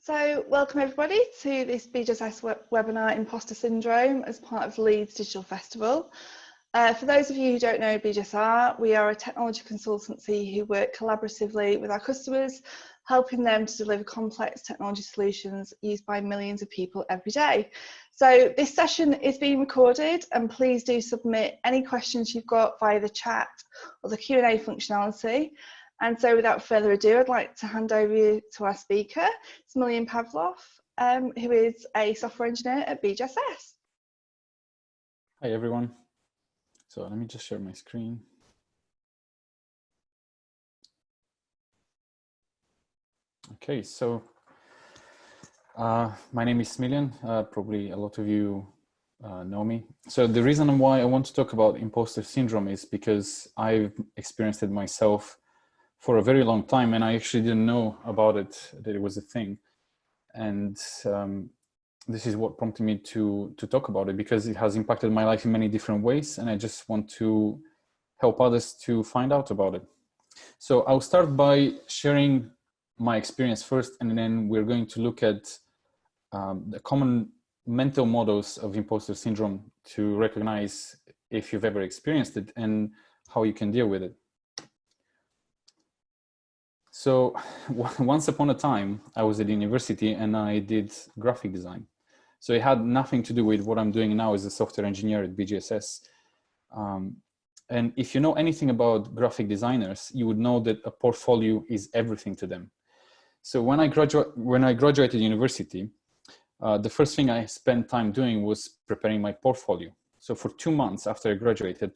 So welcome everybody to this BJSS webinar, Imposter Syndrome, as part of Leeds Digital Festival. For those of you who don't know BJSR, we are a technology consultancy who work collaboratively with our customers, helping them to deliver complex technology solutions used by millions of people every day. So this session is being recorded, and please do submit any questions you've got via the chat or the Q&A functionality. And so without further ado, I'd like to hand over to our speaker, Smilyan, who is a software engineer at BJSS. Hi everyone. So let me just share my screen. Okay, so my name is Smilyan. Probably a lot of you know me. So the reason why I want to talk about imposter syndrome is because I've experienced it myself for a very long time, and I actually didn't know about it, that it was a thing. And this is what prompted me to talk about it, because it has impacted my life in many different ways, and I just want to help others to find out about it. So I'll start by sharing my experience first, and then we're going to look at the common mental models of imposter syndrome to recognize if you've ever experienced it and how you can deal with it. So once upon a time, I was at university and I did graphic design. So it had nothing to do with what I'm doing now as a software engineer at BJSS. And if you know anything about graphic designers, you would know that a portfolio is everything to them. So when I graduated university, the first thing I spent time doing was preparing my portfolio. So for 2 months after I graduated,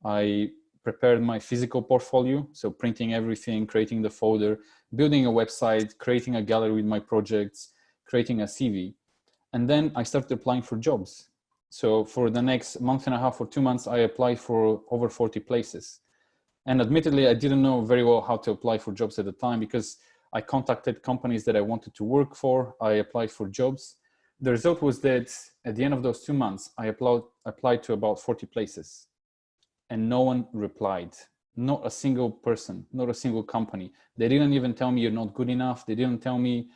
I prepared my physical portfolio, so printing everything, creating the folder, building a website, creating a gallery with my projects, creating a CV. And then I started applying for jobs. So for the next month and a half or 2 months, I applied for over 40 places. And admittedly, I didn't know very well how to apply for jobs at the time, because I contacted companies that I wanted to work for. I applied for jobs. The result was that at the end of those 2 months, I applied to about 40 places. And no one replied, not a single person, not a single company. They didn't even tell me you're not good enough. They didn't tell me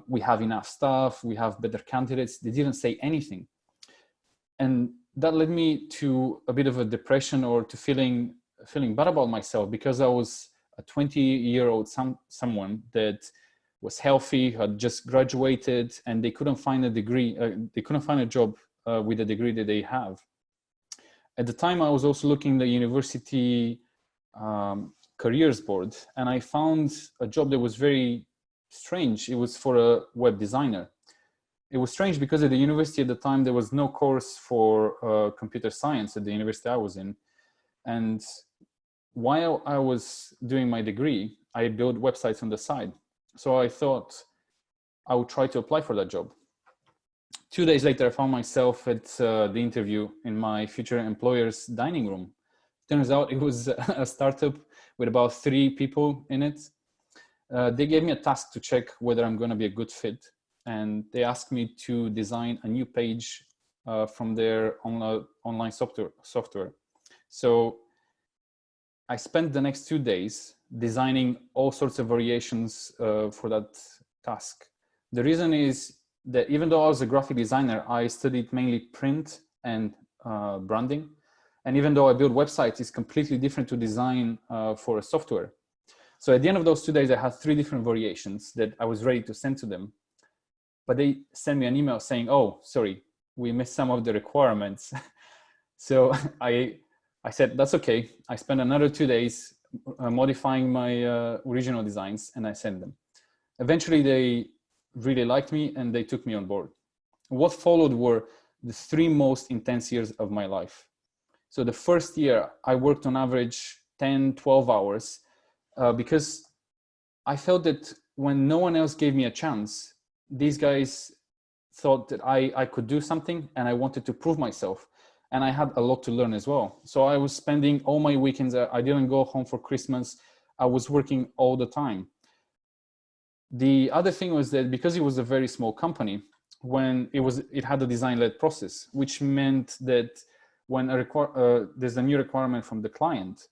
we have enough staff, we have better candidates. They didn't say anything. And that led me to a bit of a depression, or to feeling bad about myself, because I was a 20-year-old someone that was healthy, had just graduated, and they couldn't find a degree, they couldn't find a job with the degree that they have. At the time, I was also looking at the university careers board, and I found a job that was very strange. It was for a web designer. It was strange because at the university at the time, there was no course for computer science at the university I was in. And while I was doing my degree, I built websites on the side. So I thought I would try to apply for that job. 2 days later, I found myself at the interview in my future employer's dining room. Turns out it was a startup with about 3 people in it. They gave me a task to check whether I'm going to be a good fit. And they asked me to design a new page from their online software. So I spent the next 2 days designing all sorts of variations for that task. The reason is that even though I was a graphic designer, I studied mainly print and branding. And even though I build websites, it's completely different to design for a software. So at the end of those 2 days, I had 3 different variations that I was ready to send to them. But they sent me an email saying, oh, sorry, we missed some of the requirements. So I said, that's okay. I spent another 2 days modifying my original designs, and I sent them. Eventually, they really liked me and they took me on board. What followed were the 3 most intense years of my life. So the first year, I worked on average 10, 12 hours because I felt that when no one else gave me a chance, these guys thought that I could do something, and I wanted to prove myself. And I had a lot to learn as well. So I was spending all my weekends. I didn't go home for Christmas. I was working all the time. The other thing was that because it was a very small company, it had a design-led process, which meant that when there's a new requirement from the client,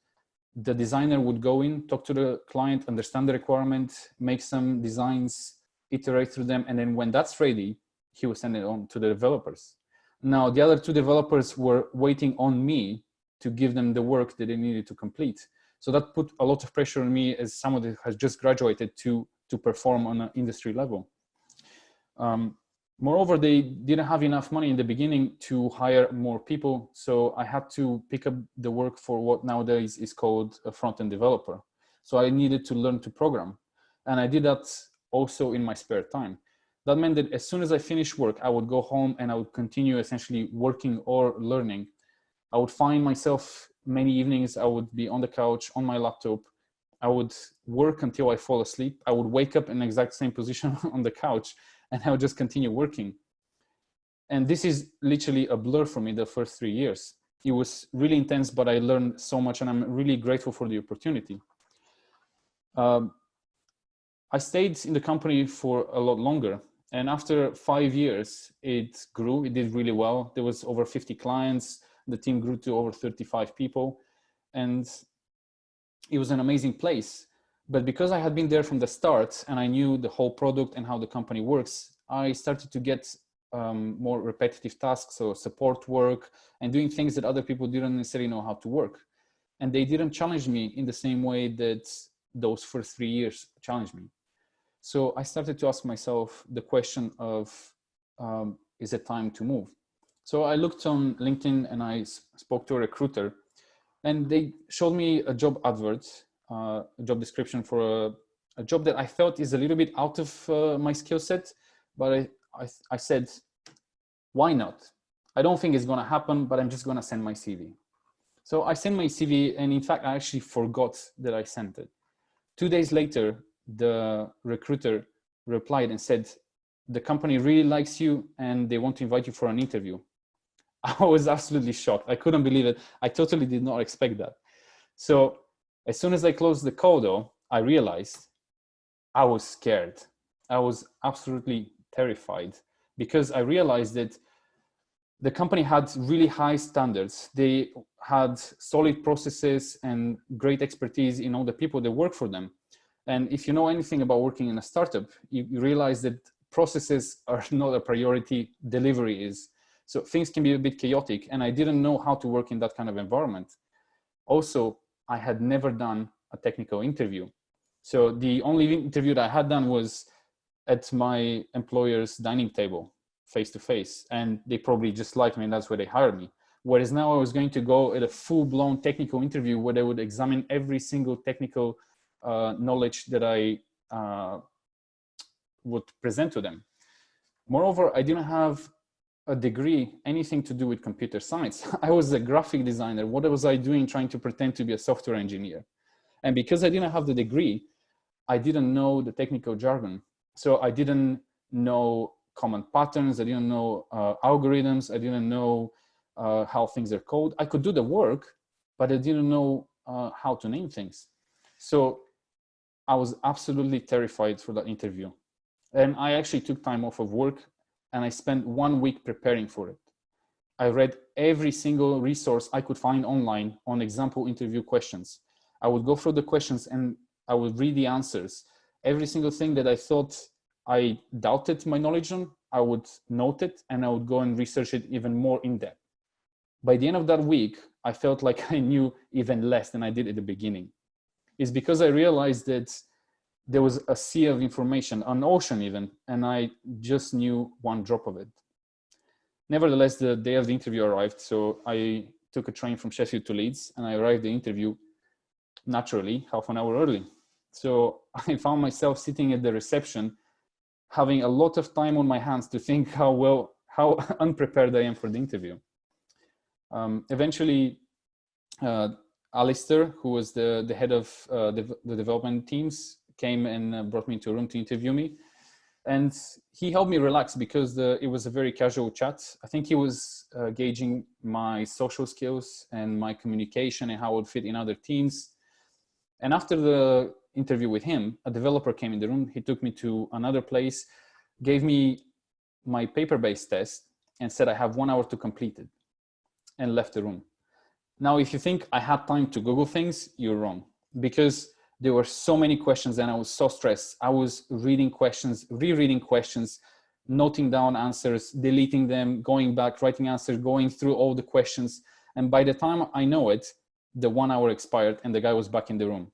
the designer would go in, talk to the client, understand the requirement, make some designs, iterate through them, and then when that's ready, he would send it on to the developers. Now, the other two developers were waiting on me to give them the work that they needed to complete. So that put a lot of pressure on me as someone that has just graduated to perform on an industry level. Moreover, they didn't have enough money in the beginning to hire more people. So I had to pick up the work for what nowadays is called a front-end developer. So I needed to learn to program. And I did that also in my spare time. That meant that as soon as I finished work, I would go home and I would continue essentially working or learning. I would find myself many evenings, I would be on the couch, on my laptop. I would work until I fall asleep. I would wake up in the exact same position on the couch, and I would just continue working. And this is literally a blur for me the first 3 years. It was really intense, but I learned so much, and I'm really grateful for the opportunity. I stayed in the company for a lot longer. And after 5 years, it grew, it did really well. There was over 50 clients. The team grew to over 35 people. And it was an amazing place. But because I had been there from the start and I knew the whole product and how the company works, I started to get more repetitive tasks, so support work and doing things that other people didn't necessarily know how to work. And they didn't challenge me in the same way that those first 3 years challenged me. So I started to ask myself the question of, is it time to move? So I looked on LinkedIn and I spoke to a recruiter, and they showed me a job advert, a job description for a job that I felt is a little bit out of my skill set, but I said, why not? I don't think it's gonna happen, but I'm just gonna send my CV. So I sent my CV, and in fact, I actually forgot that I sent it. 2 days later, the recruiter replied and said, the company really likes you and they want to invite you for an interview. I was absolutely shocked. I couldn't believe it. I totally did not expect that. So as soon as I closed the call though, I realized I was scared. I was absolutely terrified because I realized that the company had really high standards. They had solid processes and great expertise in all the people that work for them. And if you know anything about working in a startup, you realize that processes are not a priority, delivery is. So things can be a bit chaotic, and I didn't know how to work in that kind of environment. Also, I had never done a technical interview. So the only interview that I had done was at my employer's dining table, face to face, and they probably just liked me and that's where they hired me. Whereas now I was going to go at a full-blown technical interview where they would examine every single technical knowledge that I would present to them. Moreover, I didn't have a degree, anything to do with computer science. I was a graphic designer. What was I doing trying to pretend to be a software engineer? And because I didn't have the degree, I didn't know the technical jargon. So I didn't know common patterns. I didn't know algorithms. I didn't know how things are coded. I could do the work, but I didn't know how to name things. So I was absolutely terrified for that interview. And I actually took time off of work and I spent 1 week preparing for it. I read every single resource I could find online on example interview questions. I would go through the questions and I would read the answers. Every single thing that I thought I doubted my knowledge on, I would note it and I would go and research it even more in depth. By the end of that week, I felt like I knew even less than I did at the beginning. It's because I realized that there was a sea of information, an ocean even, and I just knew one drop of it. Nevertheless, the day of the interview arrived, so I took a train from Sheffield to Leeds, and I arrived at the interview naturally half an hour early. So I found myself sitting at the reception, having a lot of time on my hands to think how unprepared I am for the interview. Eventually, Alistair, who was the head of the development teams, came and brought me into a room to interview me. And he helped me relax because it was a very casual chat. I think he was gauging my social skills and my communication and how I would fit in other teams. And after the interview with him, a developer came in the room. He took me to another place, gave me my paper-based test and said I have 1 hour to complete it, and left the room. Now, if you think I had time to Google things, you're wrong, because There were so many questions and I was so stressed. I was reading questions, rereading questions, noting down answers, deleting them, going back, writing answers, going through all the questions. And by the time I know it, the 1 hour expired and the guy was back in the room.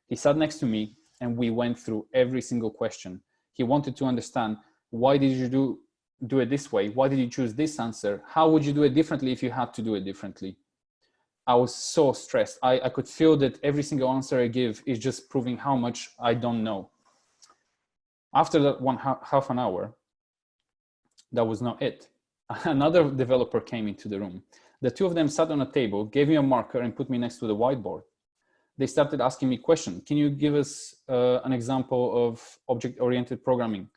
He sat next to me and we went through every single question. He wanted to understand, why did you do it this way? Why did you choose this answer? How would you do it differently if you had to do it differently? I was so stressed. I could feel that every single answer I give is just proving how much I don't know. After that half an hour, that was not it. Another developer came into the room. The two of them sat on a table, gave me a marker and put me next to the whiteboard. They started asking me questions. Can you give us an example of object-oriented programming?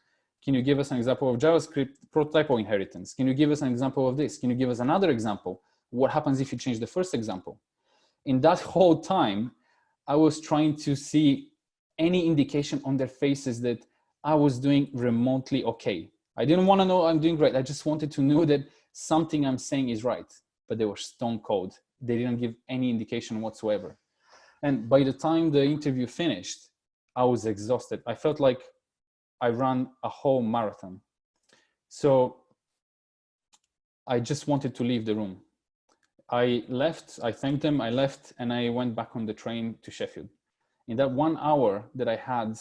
Can you give us an example of JavaScript prototype inheritance? Can you give us an example of this? Can you give us another example? What happens if you change the first example? In that whole time, I was trying to see any indication on their faces that I was doing remotely okay. I didn't want to know I'm doing great. I just wanted to know that something I'm saying is right, but they were stone cold. They didn't give any indication whatsoever. And by the time the interview finished, I was exhausted. I felt like I ran a whole marathon. So I just wanted to leave the room. I left, I thanked them, I left, and I went back on the train to Sheffield. In that 1 hour that I had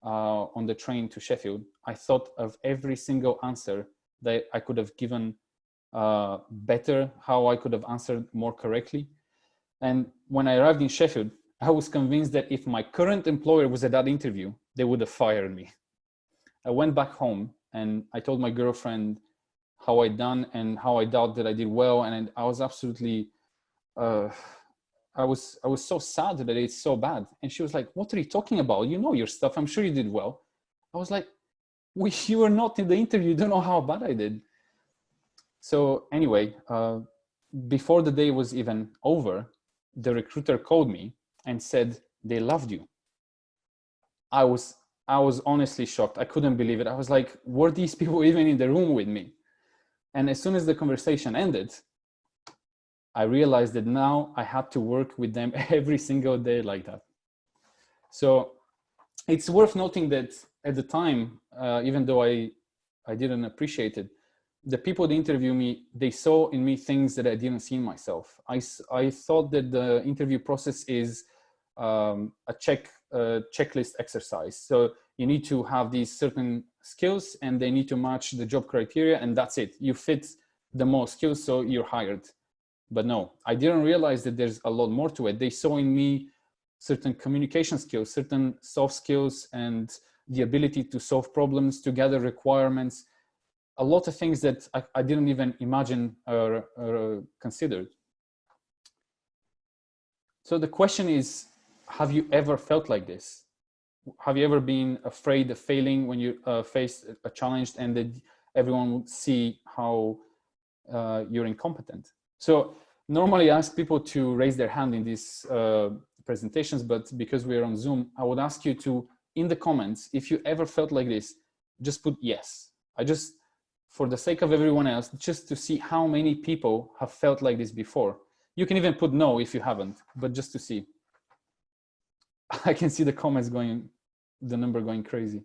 on the train to Sheffield, I thought of every single answer that I could have given better, how I could have answered more correctly. And when I arrived in Sheffield, I was convinced that if my current employer was at that interview, they would have fired me. I went back home and I told my girlfriend how I'd done and how I thought that I did well. And I was absolutely, I was so sad that it's so bad. And she was like, what are you talking about? You know your stuff. I'm sure you did well. I was like, you were not in the interview. You don't know how bad I did. So anyway, before the day was even over, the recruiter called me and said they loved you. I was honestly shocked. I couldn't believe it. I was like, were these people even in the room with me? And as soon as the conversation ended, I realized that now I had to work with them every single day like that. So it's worth noting that at the time, even though I didn't appreciate it, the people that interview me, they saw in me things that I didn't see in myself. I thought that the interview process is a checklist exercise. So you need to have these certain skills and they need to match the job criteria, and that's it. You fit the most skills, so you're hired. But no, I didn't realize that there's a lot more to it. They saw in me certain communication skills, certain soft skills, and the ability to solve problems, to gather requirements, a lot of things that I didn't even imagine or considered. So the question is, have you ever felt like this? Have you ever been afraid of failing when you faced a challenge and that everyone would see how you're incompetent? So normally I ask people to raise their hand in these presentations, but because we're on Zoom, I would ask you to, in the comments, if you ever felt like this, just put yes. For the sake of everyone else, just to see how many people have felt like this before. You can even put no if you haven't, but just to see. I can see the comments going, the number going crazy.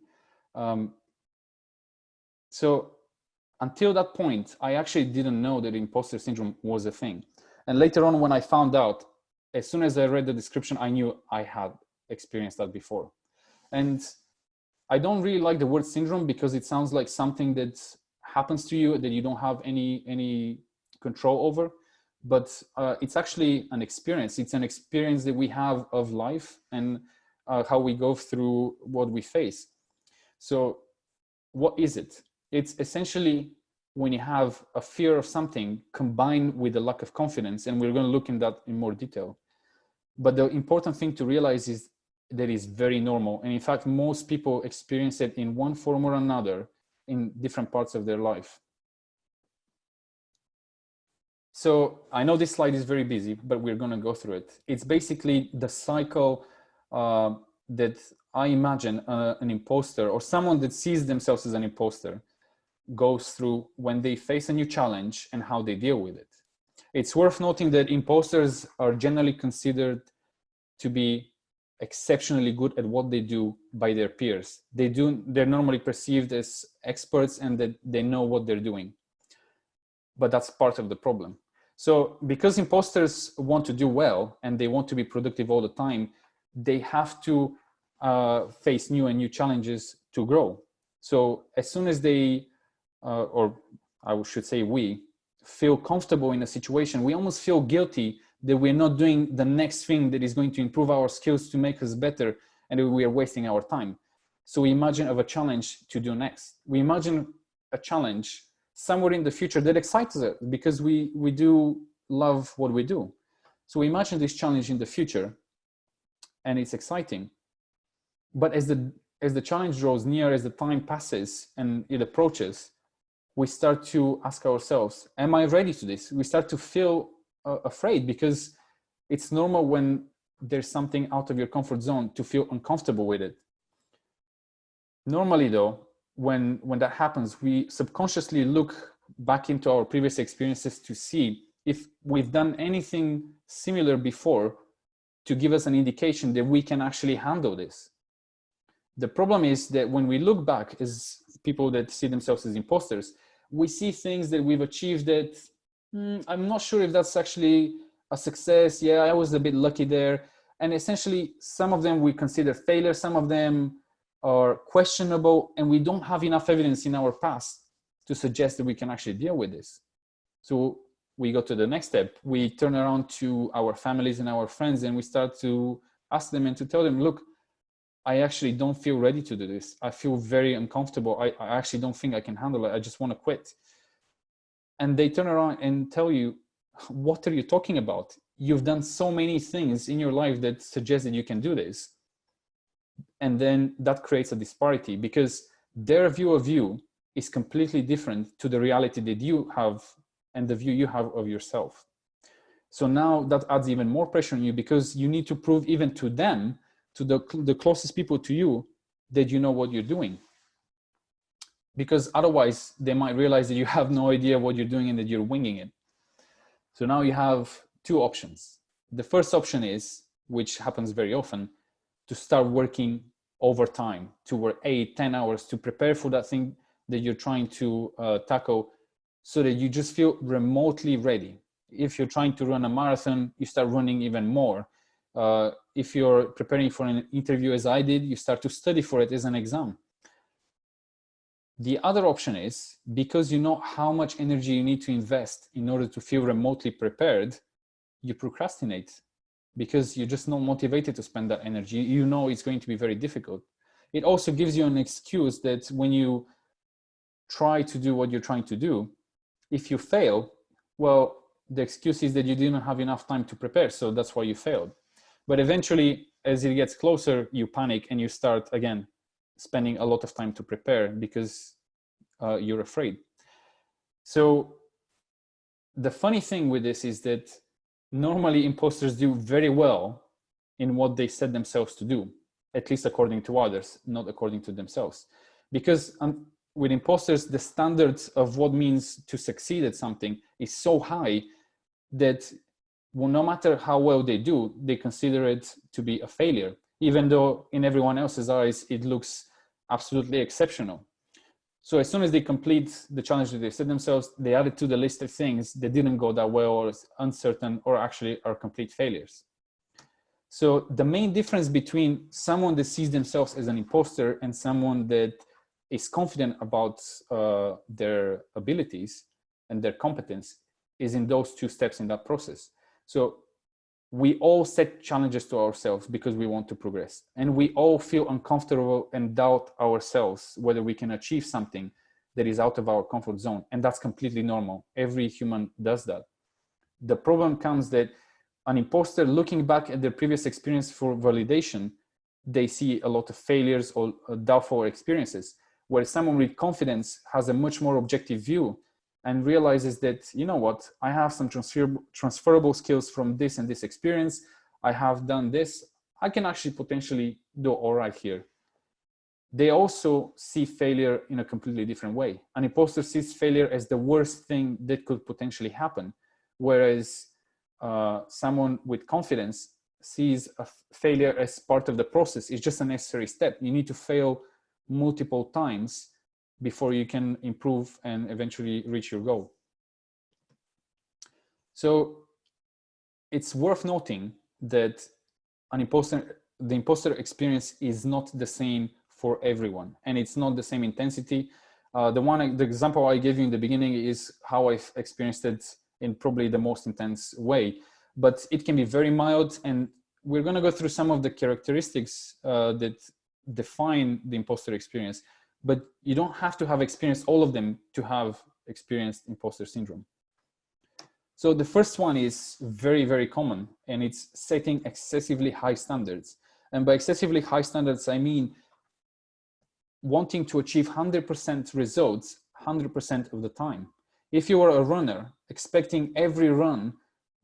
So until that point, I actually didn't know that imposter syndrome was a thing. And later on, when I found out, as soon as I read the description, I knew I had experienced that before. And I don't really like the word syndrome because it sounds like something that happens to you that you don't have any control over. But it's actually an experience. It's an experience that we have of life and how we go through what we face. So what is it? It's essentially when you have a fear of something combined with a lack of confidence, and we're going to look in that in more detail. But the important thing to realize is that it's very normal. And in fact, most people experience it in one form or another in different parts of their life. So I know this slide is very busy, but we're going to go through it. It's basically the cycle that I imagine an imposter or someone that sees themselves as an imposter goes through when they face a new challenge and how they deal with it. It's worth noting that imposters are generally considered to be exceptionally good at what they do by their peers. They're normally perceived as experts and that they know what they're doing. But that's part of the problem. So because imposters want to do well and they want to be productive all the time, they have to face new challenges to grow. So as soon as they, or I should say we, feel comfortable in a situation, we almost feel guilty that we're not doing the next thing that is going to improve our skills to make us better, and we are wasting our time. So we imagine of a challenge to do next. We imagine a challenge somewhere in the future that excites us because we do love what we do. So we imagine this challenge in the future and it's exciting. But as the challenge draws near, as the time passes and it approaches, we start to ask ourselves, am I ready to this? We start to feel afraid, because it's normal when there's something out of your comfort zone to feel uncomfortable with it. Normally though, when that happens, we subconsciously look back into our previous experiences to see if we've done anything similar before to give us an indication that we can actually handle this. The problem is that when we look back as people that see themselves as imposters, we see things that we've achieved that I'm not sure if that's actually a success. Yeah, I was a bit lucky there. And essentially, some of them we consider failure, some of them are questionable, and we don't have enough evidence in our past to suggest that we can actually deal with this. So we go to the next step. We turn around to our families and our friends, and we start to ask them and to tell them, look, I actually don't feel ready to do this. I feel very uncomfortable. I actually don't think I can handle it. I just want to quit. And they turn around and tell you, what are you talking about? You've done so many things in your life that suggest that you can do this. And then that creates a disparity, because their view of you is completely different to the reality that you have and the view you have of yourself. So now that adds even more pressure on you, because you need to prove even to them, to the closest people to you, that you know what you're doing. Because otherwise they might realize that you have no idea what you're doing and that you're winging it. So now you have two options. The first option is, which happens very often, to start working overtime, to work 8-10 hours to prepare for that thing that you're trying to tackle, so that you just feel remotely ready. If you're trying to run a marathon, you start running even more. If you're preparing for an interview, as I did, you start to study for it as an exam. The other option is, because you know how much energy you need to invest in order to feel remotely prepared, you procrastinate, because you're just not motivated to spend that energy. You know it's going to be very difficult. It also gives you an excuse that when you try to do what you're trying to do, if you fail, well, the excuse is that you didn't have enough time to prepare, so that's why you failed. But eventually, as it gets closer, you panic and you start again spending a lot of time to prepare, because you're afraid. So the funny thing with this is that normally imposters do very well in what they set themselves to do, at least according to others, not according to themselves. Because with imposters, the standards of what means to succeed at something is so high that, well, no matter how well they do, they consider it to be a failure, even though in everyone else's eyes, it looks absolutely exceptional. So as soon as they complete the challenge that they set themselves, they add it to the list of things that didn't go that well, or is uncertain, or actually are complete failures. So the main difference between someone that sees themselves as an imposter and someone that is confident about their abilities and their competence is in those two steps in that process. So we all set challenges to ourselves because we want to progress, and we all feel uncomfortable and doubt ourselves whether we can achieve something that is out of our comfort zone, and that's completely normal. Every human does that. The problem comes that an imposter, looking back at their previous experience for validation, they see a lot of failures or doubtful experiences, where someone with confidence has a much more objective view and realizes that, you know what, I have some transferable skills from this and this experience. I have done this. I can actually potentially do all right here. They also see failure in a completely different way. An imposter sees failure as the worst thing that could potentially happen, whereas someone with confidence sees a failure as part of the process. It's just a necessary step. You need to fail multiple times before you can improve and eventually reach your goal. So it's worth noting that the imposter experience is not the same for everyone, and it's not the same intensity. The example I gave you in the beginning is how I've experienced it in probably the most intense way, but it can be very mild, and we're going to go through some of the characteristics that define the imposter experience, but you don't have to have experienced all of them to have experienced imposter syndrome. So the first one is very, very common, and it's setting excessively high standards. And by excessively high standards, I mean wanting to achieve 100% results 100% of the time. If you are a runner, expecting every run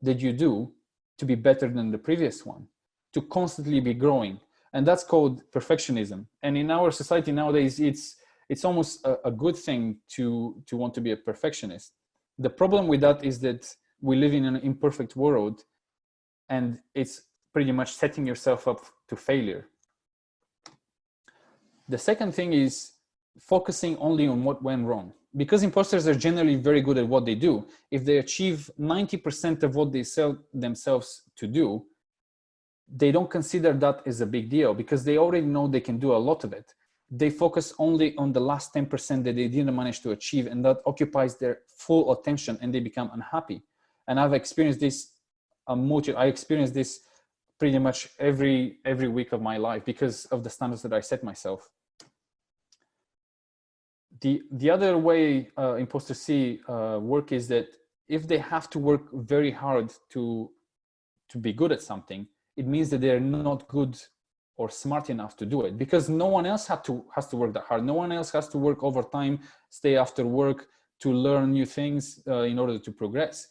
that you do to be better than the previous one, to constantly be growing. And that's called perfectionism. And in our society nowadays, it's almost a good thing to want to be a perfectionist. The problem with that is that we live in an imperfect world, and it's pretty much setting yourself up to failure. The second thing is focusing only on what went wrong. Because imposters are generally very good at what they do, if they achieve 90% of what they set themselves to do, they don't consider that as a big deal because they already know they can do a lot of it. They focus only on the last 10% that they didn't manage to achieve, and that occupies their full attention, and they become unhappy. And I've experienced this. I experience this pretty much every week of my life because of the standards that I set myself. The other way imposters see work is that if they have to work very hard to be good at something, it means that they're not good or smart enough to do it, because no one else has to work that hard. No one else has to work overtime, stay after work to learn new things in order to progress.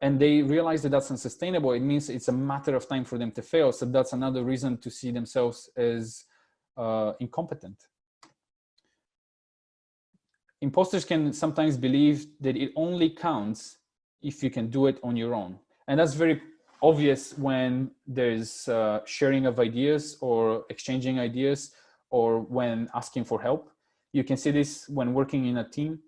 And they realize that that's unsustainable. It means it's a matter of time for them to fail. So that's another reason to see themselves as incompetent. Imposters can sometimes believe that it only counts if you can do it on your own. And that's very obvious when there's sharing of ideas or exchanging ideas, or when asking for help. You can see this when working in a team.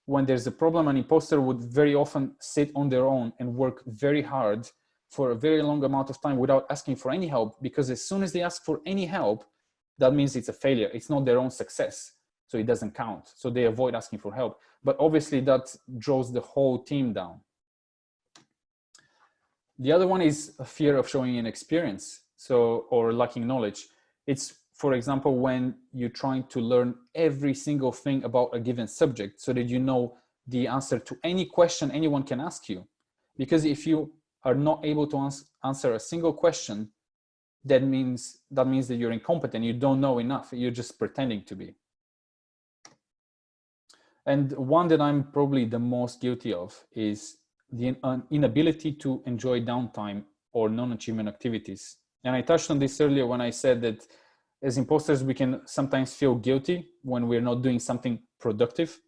When there's a problem, an imposter would very often sit on their own and work very hard for a very long amount of time without asking for any help, because as soon as they ask for any help, that means it's a failure. It's not their own success, so it doesn't count. So they avoid asking for help. But obviously that draws the whole team down. The other one is a fear of showing inexperience, or lacking knowledge. It's, for example, when you're trying to learn every single thing about a given subject so that you know the answer to any question anyone can ask you. Because if you are not able to answer a single question, that means that you're incompetent. You don't know enough. You're just pretending to be. And one that I'm probably the most guilty of is the inability to enjoy downtime or non-achievement activities. And I touched on this earlier when I said that as imposters, we can sometimes feel guilty when we're not doing something productive,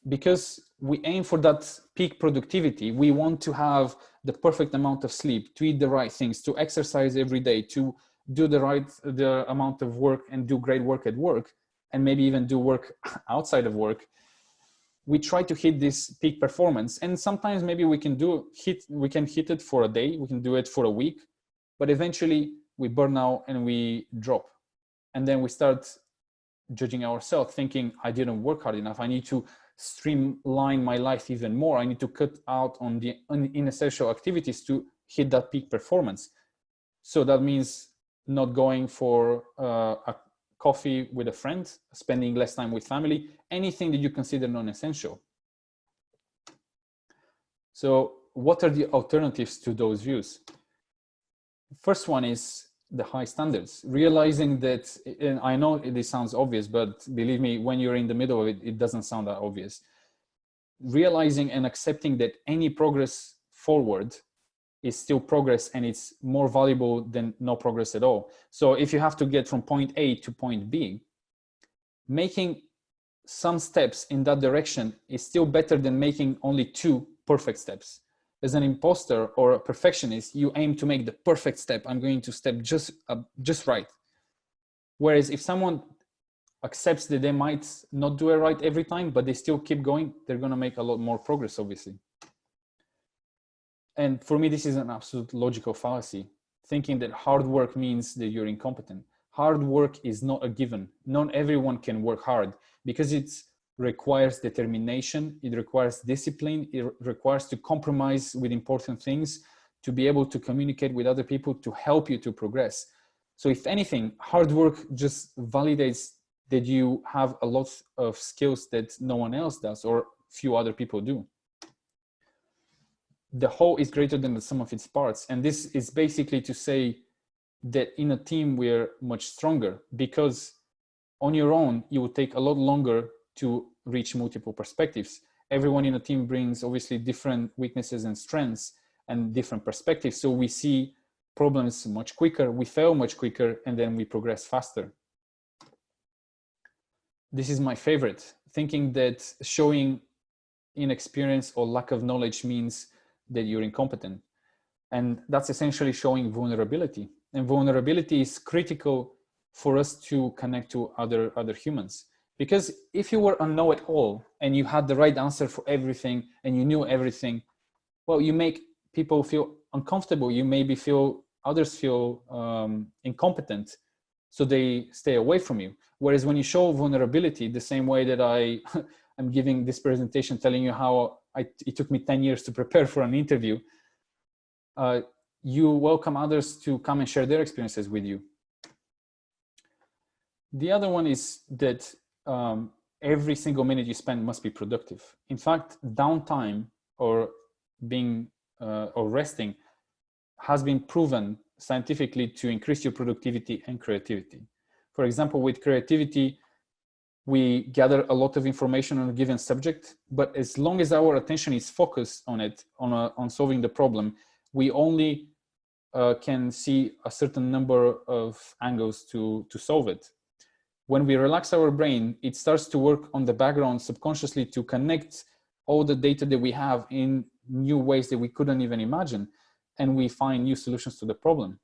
because we aim for that peak productivity. We want to have the perfect amount of sleep, to eat the right things, to exercise every day, to do the amount of work and do great work at work, and maybe even do work outside of work. We try to hit this peak performance, and sometimes maybe we can hit it for a day, we can do it for a week, but eventually we burn out and we drop. And then we start judging ourselves, thinking, I didn't work hard enough. I need to streamline my life even more. I need to cut out on the unessential activities to hit that peak performance. So that means not going for a coffee with a friend, spending less time with family, anything that you consider non-essential. So what are the alternatives to those views? First one is the high standards, realizing that, and I know this sounds obvious, but believe me, when you're in the middle of it, it doesn't sound that obvious. Realizing and accepting that any progress forward is still progress, and it's more valuable than no progress at all. So if you have to get from point A to point B, making some steps in that direction is still better than making only 2 perfect steps. As an imposter or a perfectionist, you aim to make the perfect step. I'm going to step just right. Whereas if someone accepts that they might not do it right every time, but they still keep going, they're going to make a lot more progress, obviously. And for me, this is an absolute logical fallacy, thinking that hard work means that you're incompetent. Hard work is not a given. Not everyone can work hard because it requires determination, it requires discipline, it requires to compromise with important things, to be able to communicate with other people, to help you to progress. So if anything, hard work just validates that you have a lot of skills that no one else does or few other people do. The whole is greater than the sum of its parts. And this is basically to say that in a team, we're much stronger, because on your own, you would take a lot longer to reach multiple perspectives. Everyone in a team brings obviously different weaknesses and strengths and different perspectives. So we see problems much quicker, we fail much quicker, and then we progress faster. This is my favorite, thinking that showing inexperience or lack of knowledge means that you're incompetent. And that's essentially showing vulnerability. And vulnerability is critical for us to connect to other humans. Because if you were a know-it-all and you had the right answer for everything and you knew everything, well, you make people feel uncomfortable. You maybe feel others feel incompetent, so they stay away from you. Whereas when you show vulnerability, the same way that I'm giving this presentation, telling you how it took me 10 years to prepare for an interview, you welcome others to come and share their experiences with you. The other one is that every single minute you spend must be productive. In fact, downtime or resting has been proven scientifically to increase your productivity and creativity. For example, with creativity, we gather a lot of information on a given subject, but as long as our attention is focused on it, on solving the problem, we only can see a certain number of angles to solve it. When we relax our brain, it starts to work on the background subconsciously to connect all the data that we have in new ways that we couldn't even imagine, and we find new solutions to the problem.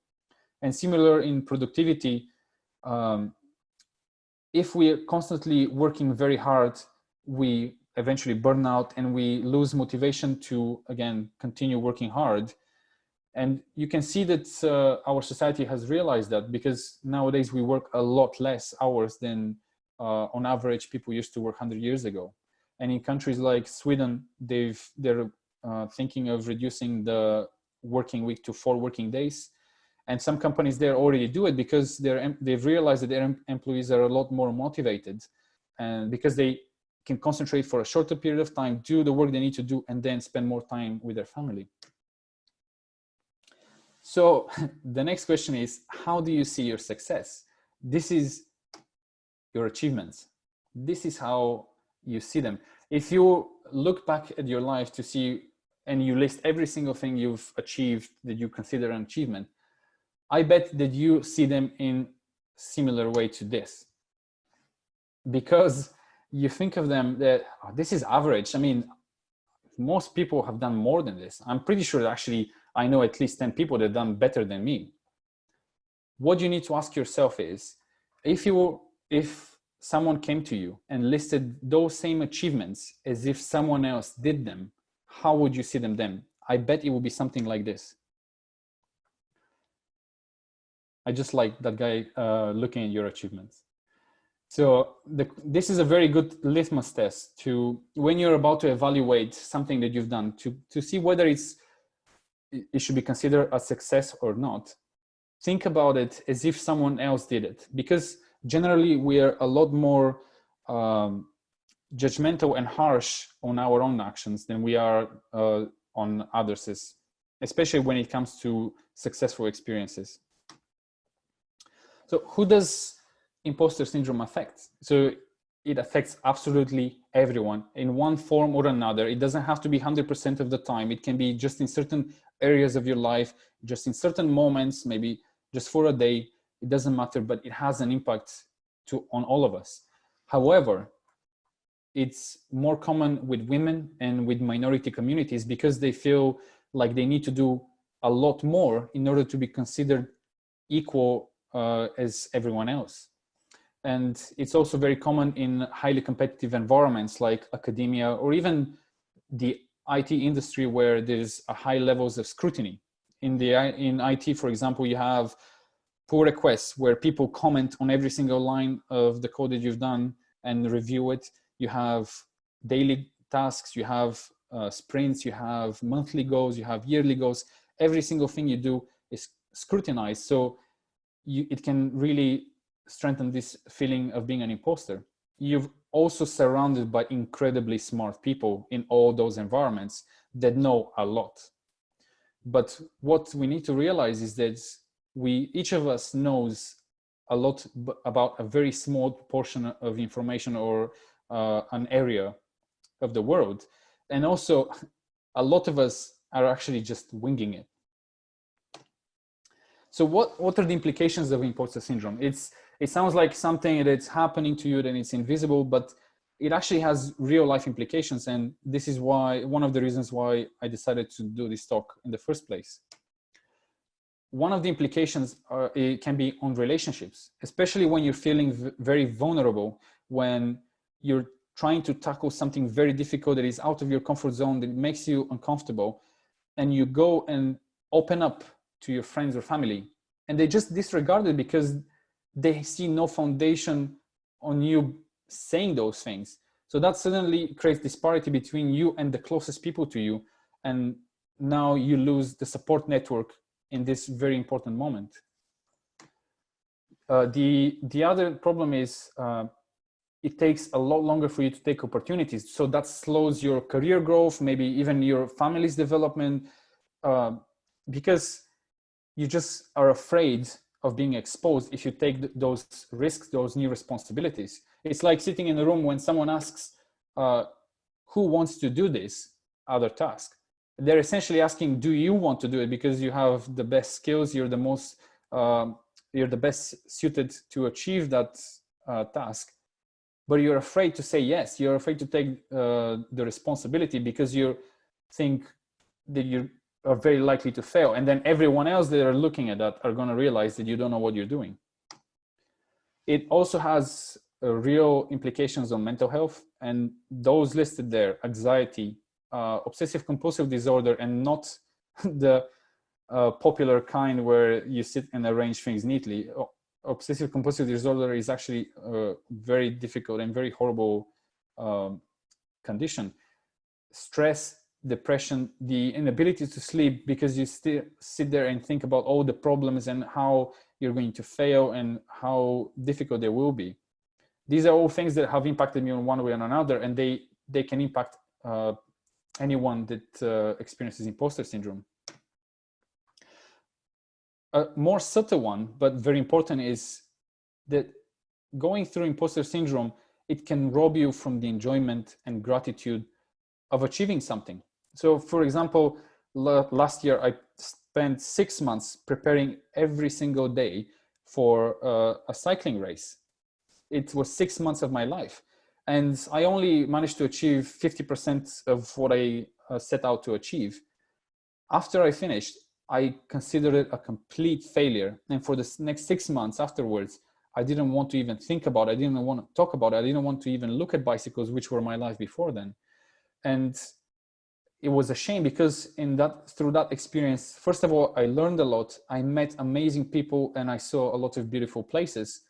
And similar in productivity, if we are constantly working very hard, we eventually burn out and we lose motivation to, again, continue working hard. And you can see that our society has realized that, because nowadays we work a lot less hours than on average people used to work 100 years ago. And in countries like Sweden, they're thinking of reducing the working week to 4 working days. And some companies there already do it because they've realized that their employees are a lot more motivated, and because they can concentrate for a shorter period of time, do the work they need to do, and then spend more time with their family. So the next question is, how do you see your success? This is your achievements. This is how you see them. If you look back at your life to see, and you list every single thing you've achieved that you consider an achievement, I bet that you see them in similar way to this, because you think of them that, oh, this is average. I mean, most people have done more than this. I'm pretty sure that actually I know at least 10 people that have done better than me. What you need to ask yourself is, if someone came to you and listed those same achievements as if someone else did them, how would you see them then? I bet it would be something like this. I just like that guy looking at your achievements. So this is a very good litmus test to, when you're about to evaluate something that you've done, to see whether it should be considered a success or not. Think about it as if someone else did it, because generally we are a lot more judgmental and harsh on our own actions than we are on others', especially when it comes to successful experiences. So who does imposter syndrome affect? So it affects absolutely everyone in one form or another. It doesn't have to be 100% of the time. It can be just in certain areas of your life, just in certain moments, maybe just for a day. It doesn't matter, but it has an impact on all of us. However, it's more common with women and with minority communities because they feel like they need to do a lot more in order to be considered equal as everyone else. And it's also very common in highly competitive environments like academia or even the IT industry, where there's a high levels of scrutiny. In IT, for example, you have pull requests where people comment on every single line of the code that you've done and review it. You have daily tasks, you have sprints, you have monthly goals, you have yearly goals. Every single thing you do is scrutinized. So it can really strengthen this feeling of being an imposter. You've also surrounded by incredibly smart people in all those environments that know a lot. But what we need to realize is that each of us knows a lot about a very small portion of information or an area of the world. And also a lot of us are actually just winging it. So what are the implications of imposter syndrome? It sounds like something that's happening to you, then it's invisible, but it actually has real life implications. And this is one of the reasons why I decided to do this talk in the first place. One of the implications it can be on relationships, especially when you're feeling very vulnerable, when you're trying to tackle something very difficult that is out of your comfort zone, that makes you uncomfortable, and you go and open up to your friends or family, and they just disregard it because they see no foundation on you saying those things. So that suddenly creates disparity between you and the closest people to you, and now you lose the support network in this very important moment. The other problem is it takes a lot longer for you to take opportunities. So that slows your career growth, maybe even your family's development, because you just are afraid of being exposed if you take those risks, those new responsibilities. It's like sitting in a room when someone asks, who wants to do this other task? They're essentially asking, do you want to do it because you have the best skills, you're the best suited to achieve that task, but you're afraid to say yes. You're afraid to take the responsibility because you think that you are very likely to fail. And then everyone else that are looking at that are going to realize that you don't know what you're doing. It also has real implications on mental health, and those listed there: anxiety, obsessive compulsive disorder, and not the popular kind where you sit and arrange things neatly. Obsessive compulsive disorder is actually a very difficult and very horrible condition. Stress, depression, the inability to sleep because you still sit there and think about all the problems and how you're going to fail and how difficult they will be. These are all things that have impacted me in one way or another, and they can impact anyone that experiences imposter syndrome. A more subtle one, but very important, is that going through imposter syndrome, it can rob you from the enjoyment and gratitude of achieving something. So for example, last year, I spent 6 months preparing every single day for a cycling race. It was 6 months of my life. And I only managed to achieve 50% of what I set out to achieve. After I finished, I considered it a complete failure. And for the next 6 months afterwards, I didn't want to even think about it. I didn't want to talk about it. I didn't want to even look at bicycles, which were my life before then. And it was a shame because through that experience, first of all, I learned a lot. I met amazing people and I saw a lot of beautiful places,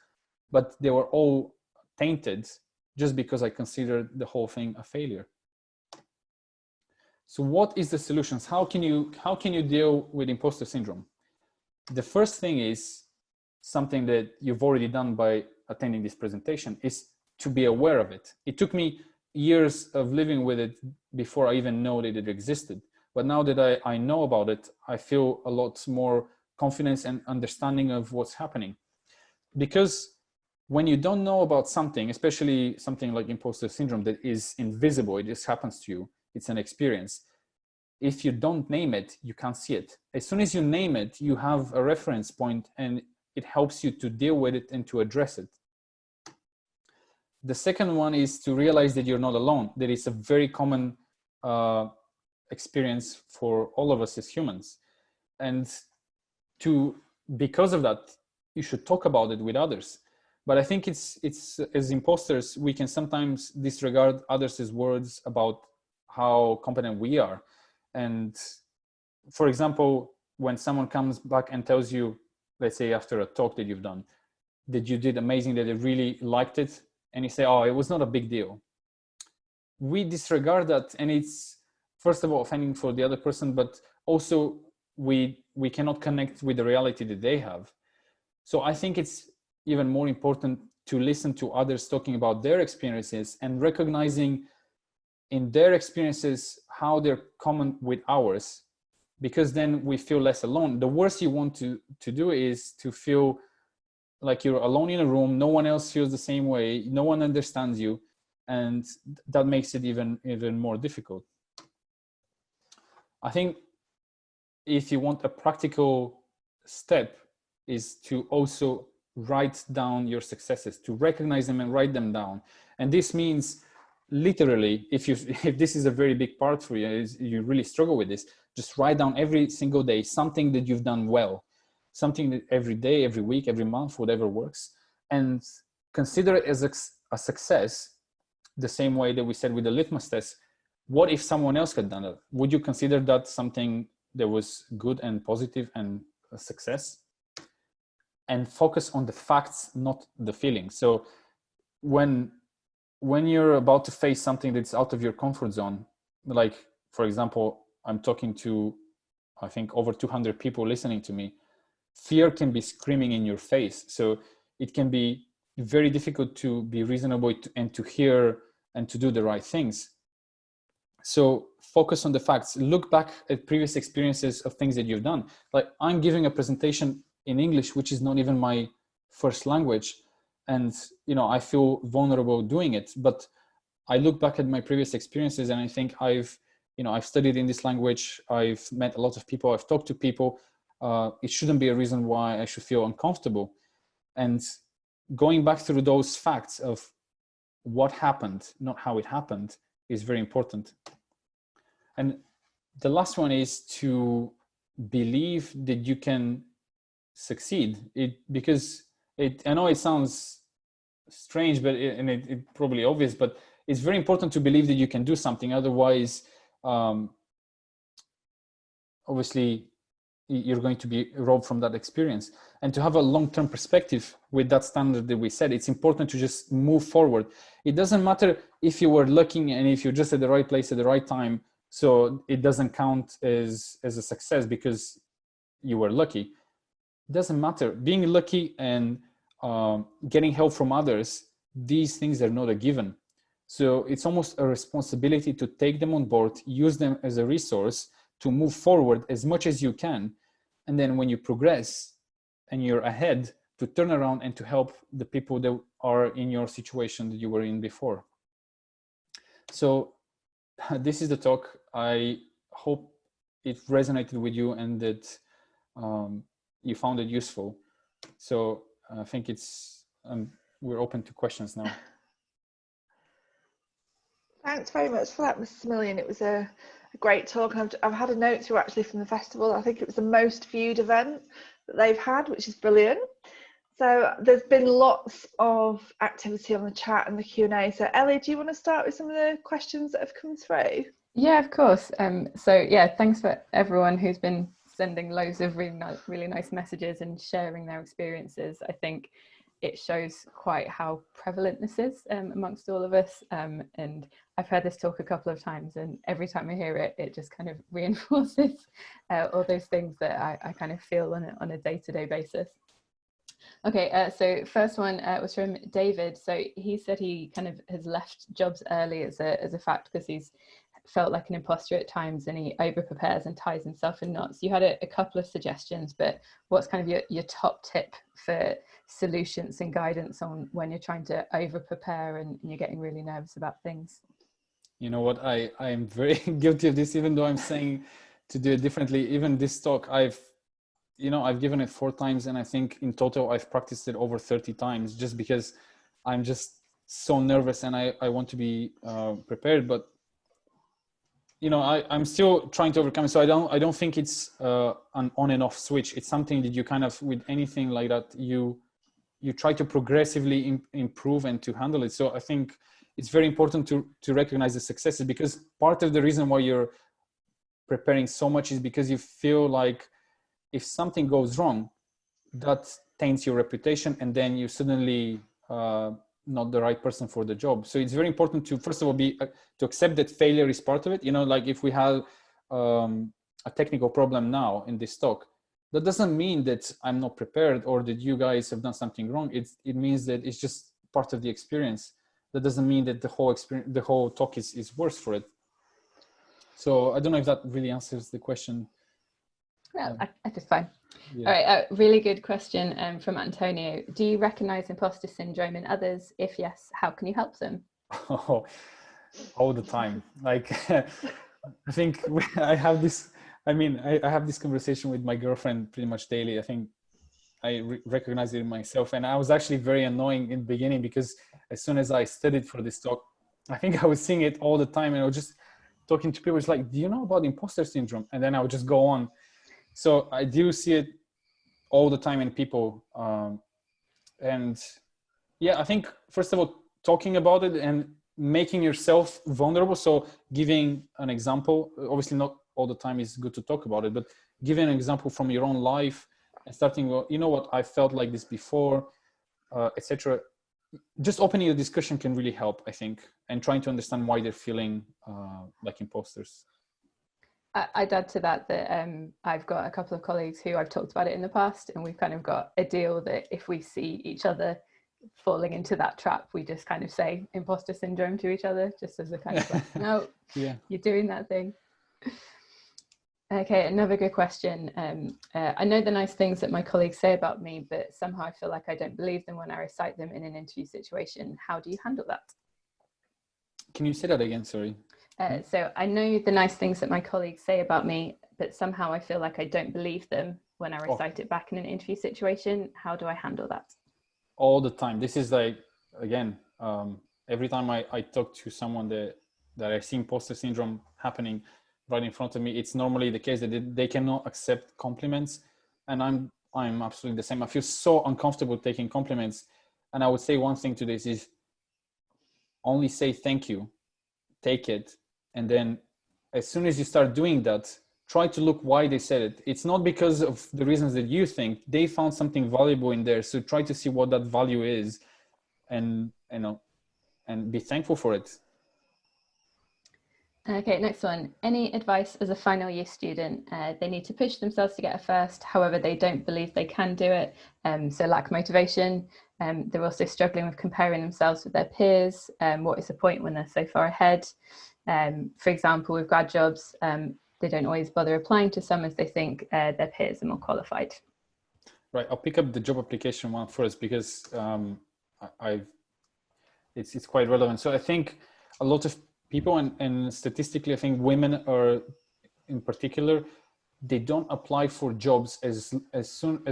but they were all tainted just because I considered the whole thing a failure. So what is the solutions? How can you deal with imposter syndrome? The first thing is something that you've already done by attending this presentation, is to be aware of it. It took me years of living with it before I even know that it existed. But now that I know about it, I feel a lot more confidence and understanding of what's happening. Because when you don't know about something, especially something like imposter syndrome that is invisible, it just happens to you, it's an experience. If you don't name it, you can't see it. As soon as you name it, you have a reference point and it helps you to deal with it and to address it. The second one is to realize that you're not alone. That is a very common experience for all of us as humans. And because of that, you should talk about it with others. But I think it's as imposters, we can sometimes disregard others' words about how competent we are. And for example, when someone comes back and tells you, let's say after a talk that you've done, that you did amazing, that they really liked it, and you say, oh, it was not a big deal. We disregard that, and it's first of all offending for the other person, but also we cannot connect with the reality that they have. So I think it's even more important to listen to others talking about their experiences and recognizing in their experiences how they're common with ours, because then we feel less alone. The worst you want to do is to feel like you're alone in a room, no one else feels the same way, no one understands you, and that makes it even more difficult. I think if you want a practical step is to also write down your successes, to recognize them and write them down. And this means literally, if this is a very big part for you, is you really struggle with this, just write down every single day something that you've done well, something that every day, every week, every month, whatever works, and consider it as a success the same way that we said with the litmus test. What if someone else had done it? Would you consider that something that was good and positive and a success? And focus on the facts, not the feelings. So when you're about to face something that's out of your comfort zone, like for example, I'm talking to, I think, over 200 people listening to me, fear can be screaming in your face. So it can be very difficult to be reasonable and to hear and to do the right things. So focus on the facts. Look back at previous experiences of things that you've done. Like I'm giving a presentation in English, which is not even my first language. And, I feel vulnerable doing it, but I look back at my previous experiences and I think I've studied in this language. I've met a lot of people. I've talked to people. It shouldn't be a reason why I should feel uncomfortable. And going back through those facts of what happened, not how it happened, is very important. And the last one is to believe that you can succeed. I know it sounds strange, but it probably obvious, but it's very important to believe that you can do something. Otherwise, obviously, you're going to be robbed from that experience. And to have a long-term perspective with that standard that we said, it's important to just move forward. It doesn't matter if you were lucky and if you're just at the right place at the right time. So it doesn't count as a success because you were lucky. It doesn't matter. Being lucky and getting help from others, these things are not a given. So it's almost a responsibility to take them on board, use them as a resource to move forward as much as you can. And then when you progress and you're ahead, to turn around and to help the people that are in your situation that you were in before. So this is the talk. I hope it resonated with you and that you found it useful. So I think we're open to questions now. Thanks very much for that, Mr. Smilyan. It was a great talk. I've had a note through actually from the festival. I think it was the most viewed event that they've had, which is brilliant. So there's been lots of activity on the chat and the Q&A. So Ellie, do you want to start with some of the questions that have come through? Yeah, of course. So yeah, thanks for everyone who's been sending loads of really nice messages and sharing their experiences. I think it shows quite how prevalent this is amongst all of us. And I've heard this talk a couple of times, and every time I hear it, it just kind of reinforces all those things that I kind of feel on a day-to-day basis. Okay, so first one was from David. So he said he kind of has left jobs early as a fact because he's felt like an imposter at times and he over prepares and ties himself in knots. You had a couple of suggestions, but what's kind of your top tip for solutions and guidance on when you're trying to over prepare and you're getting really nervous about things? You know what, I am very guilty of this, even though I'm saying to do it differently. Even this talk, I've given it 4 times, and I think in total I've practiced it over 30 times just because I'm just so nervous and I want to be prepared. But you know, I'm still trying to overcome it. So I don't think it's an on and off switch. It's something that you kind of, with anything like that, you try to progressively improve and to handle it. So I think it's very important to recognize the successes, because part of the reason why you're preparing so much is because you feel like if something goes wrong, that taints your reputation, and then you suddenly not the right person for the job. So it's very important to, first of all, to accept that failure is part of it. You know, like if we have a technical problem now in this talk, that doesn't mean that I'm not prepared or that you guys have done something wrong. It means that it's just part of the experience. That doesn't mean that the whole talk is worse for it. So I don't know if that really answers the question. Well, I think it's fine. Yeah. All right, a really good question from Antonio. Do you recognize imposter syndrome in others? If yes, how can you help them? Oh, all the time. Like, I think I have this, I mean, I have this conversation with my girlfriend pretty much daily. I think I recognize it in myself. And I was actually very annoying in the beginning, because as soon as I studied for this talk, I think I was seeing it all the time. And I was just talking to people. It's like, do you know about imposter syndrome? And then I would just go on. So I do see it all the time in people. And yeah, I think, first of all, talking about it and making yourself vulnerable. So giving an example, obviously not all the time is good to talk about it, but giving an example from your own life and starting, well, you know what, I felt like this before, etc. Just opening the discussion can really help, I think, and trying to understand why they're feeling like imposters. I'd add to that I've got a couple of colleagues who I've talked about it in the past, and we've kind of got a deal that if we see each other falling into that trap, we just kind of say imposter syndrome to each other, just as a kind of like, no, yeah, you're doing that thing. Okay, another good question. I know the nice things that my colleagues say about me, but somehow I feel like I don't believe them when I recite them in an interview situation. How do you handle that? Can you say that again? Sorry. So I know the nice things that my colleagues say about me, but somehow I feel like I don't believe them when I recite it back in an interview situation. How do I handle that? All the time. This is like, again, every time I talk to someone that I see imposter syndrome happening right in front of me, it's normally the case that they cannot accept compliments. And I'm absolutely the same. I feel so uncomfortable taking compliments. And I would say one thing to this is only say thank you, take it. And then as soon as you start doing that, try to look why they said it. It's not because of the reasons that you think. They found something valuable in there. So try to see what that value is and, you know, and be thankful for it. Okay, next one. Any advice as a final year student? They need to push themselves to get a first. However, they don't believe they can do it. So lack motivation. They're also struggling with comparing themselves with their peers. What is the point when they're so far ahead? For example, with grad jobs, they don't always bother applying to some as they think their peers are more qualified. Right, I'll pick up the job application one first, because it's quite relevant. So I think a lot of people, and statistically, I think women are in particular, they don't apply for jobs as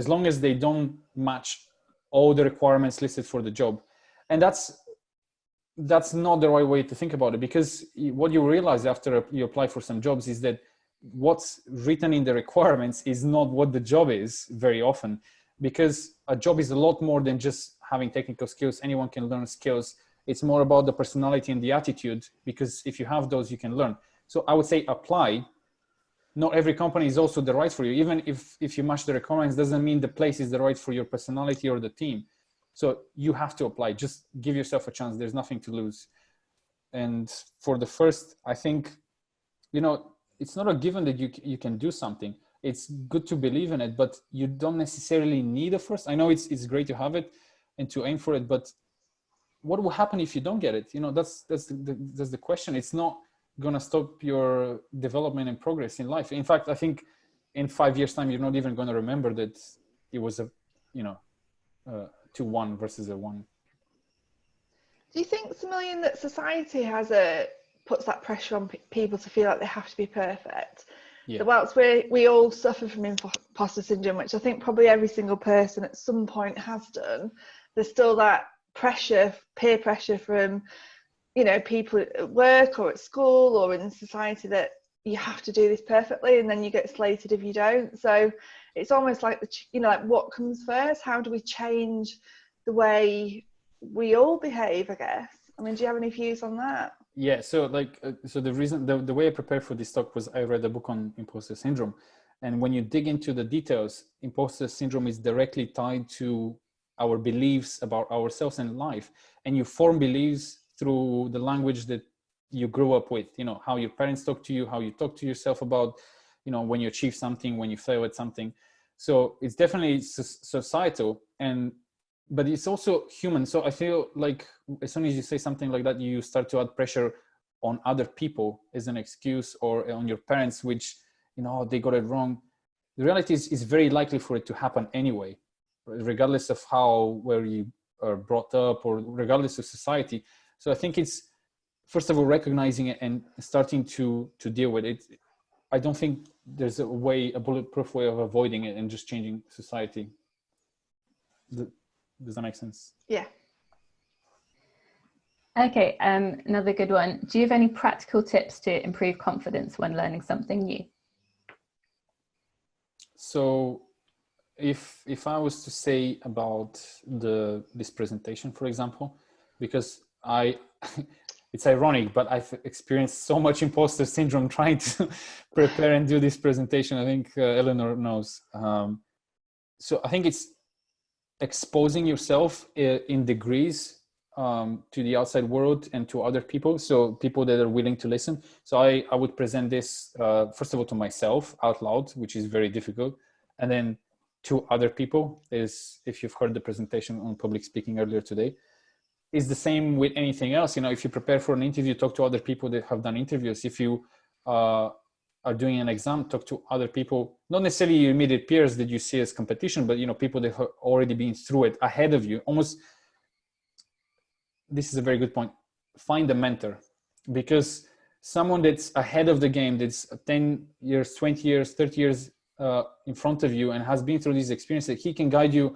long as they don't match all the requirements listed for the job. And that's not the right way to think about it, because what you realize after you apply for some jobs is that what's written in the requirements is not what the job is very often, because a job is a lot more than just having technical skills. Anyone can learn skills. It's more about the personality and the attitude, because if you have those, you can learn. So I would say apply. Not every company is also the right for you. Even if you match the requirements, doesn't mean the place is the right for your personality or the team. So you have to apply. Just give yourself a chance. There's nothing to lose. And for the first, I think, you know, it's not a given that you can do something. It's good to believe in it, but you don't necessarily need a first. I know it's great to have it and to aim for it, but what will happen if you don't get it? You know, that's the question. It's not going to stop your development and progress in life. In fact, I think in 5 years' time, you're not even going to remember that it was a, 2-1 versus a 1. Do you think, Smilyan, that society puts that pressure on people to feel like they have to be perfect? Yeah. So whilst we all suffer from imposter syndrome, which I think probably every single person at some point has done, there's still that pressure, peer pressure from you know, people at work or at school or in society that you have to do this perfectly, and then you get slated if you don't. So it's almost like you know, like what comes first? How do we change the way we all behave, I guess? I mean, do you have any views on that? Yeah, so like, so the reason, the way I prepared for this talk was I read a book on imposter syndrome. And when you dig into the details, imposter syndrome is directly tied to our beliefs about ourselves and life. And you form beliefs through the language that you grew up with, you know, how your parents talk to you, how you talk to yourself about, you know, when you achieve something, when you fail at something. So it's definitely societal, but it's also human. So I feel like as soon as you say something like that, you start to add pressure on other people as an excuse, or on your parents, which, you know, they got it wrong. The reality is very likely for it to happen anyway, regardless of where you are brought up, or regardless of society. So I think it's, first of all, recognizing it and starting to deal with it. I don't think there's a bulletproof way of avoiding it and just changing society. Does that make sense? Yeah. Okay, another good one. Do you have any practical tips to improve confidence when learning something new? So if I was to say about this presentation, for example, because it's ironic, but I've experienced so much imposter syndrome trying to prepare and do this presentation. I think Eleanor knows. So I think it's exposing yourself in degrees to the outside world and to other people, so people that are willing to listen. So I would present this first of all to myself out loud, which is very difficult, and then to other people. Is, if you've heard the presentation on public speaking earlier today, is the same with anything else. You know, if you prepare for an interview, talk to other people that have done interviews. If you are doing an exam, talk to other people, not necessarily your immediate peers that you see as competition, but, you know, people that have already been through it ahead of you. Almost, this is a very good point. Find a mentor, because someone that's ahead of the game, that's 10 years, 20 years, 30 years in front of you and has been through these experiences, he can guide you